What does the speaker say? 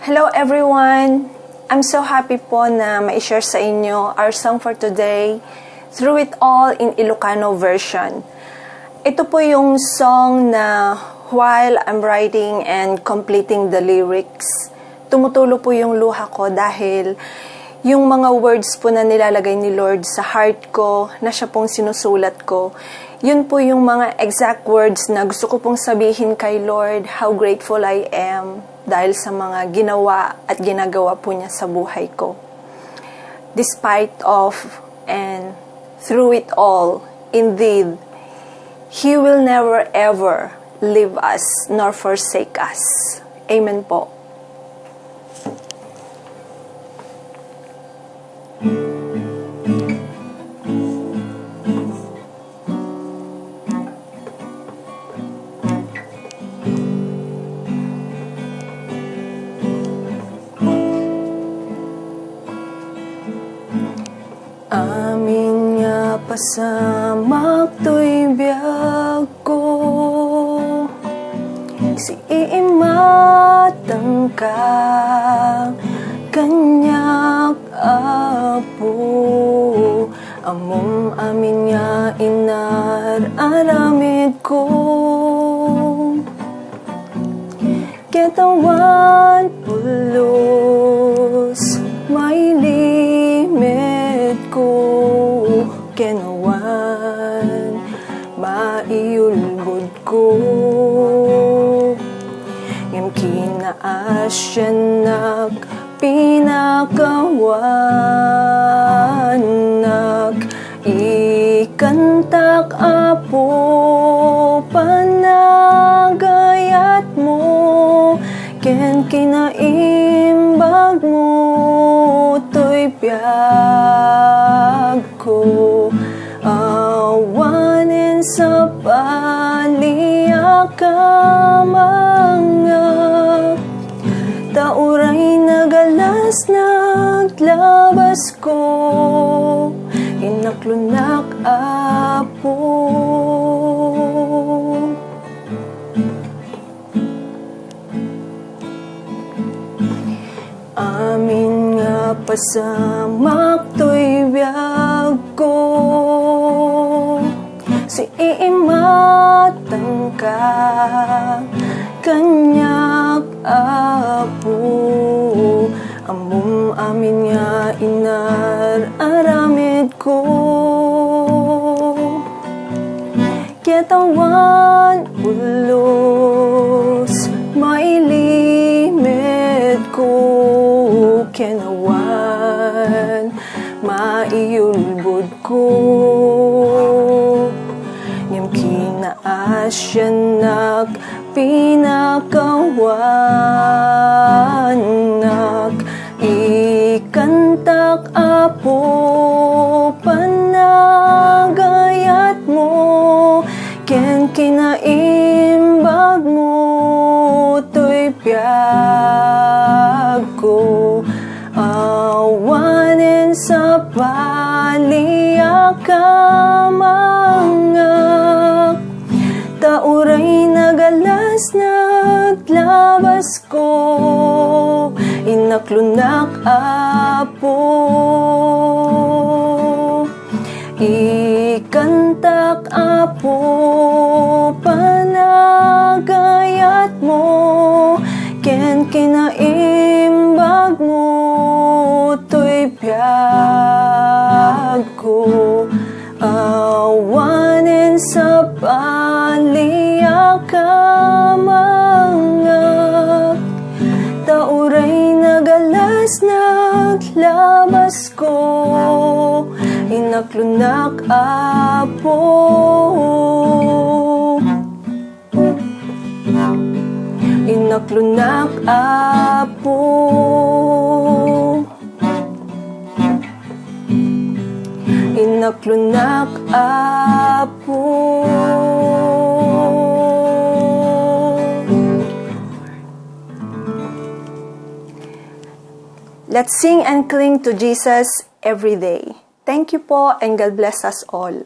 Hello everyone! I'm so happy po na ma-share sa inyo our song for today, Through It All in Ilocano version. Ito po yung song na while I'm writing and completing the lyrics, tumutulo po yung luha ko dahil yung mga words po na nilalagay ni Lord sa heart ko, na siya pong sinusulat ko, yun po yung mga exact words na gusto ko pong sabihin kay Lord, how grateful I am dahil sa mga ginawa at ginagawa po niya sa buhay ko. Despite of and through it all, indeed, He will never ever leave us nor forsake us. Amen po. Amin nga pasamak to'y biyag ko, si iimatang ka, kanyak apo, among amin nga inararamid ko. Ketawan pulos, may limit ko, kenawan, maiulbod ko. Ngam kinaasyanak, pinakawanak, ikantak apo, panagayat mo, ken kinaimbag mo, to'y biyag ko. Awanin sa paliyak mga tauray nagalas naglabas ko, inaklunak apo. Amin nga pasamak to'y biyag ko, si iimatang ka, kanyak apo, among amin nga inararamid ko. Ketawan ulos, may limit ko, kenawan, maiulbod ko. Ngam kinaasyanak, pinakawanak, ikantak apo, panagayat mo, ken kinaimbag mo, to'y biyag ko. Awanin sa paliyak mga tauray nagalas naglabas ko, inaklunak apo. Ikantak apo, panagayat mo, ken kinaimbag mo, to'y biyag ko. Awanin sa paliyak mga tauray nagalas naglabas ko, inaklunak apo. Inaklunak apo. Inaklunak apo. Let's sing and cling to Jesus every day. Thank you po and God bless us all.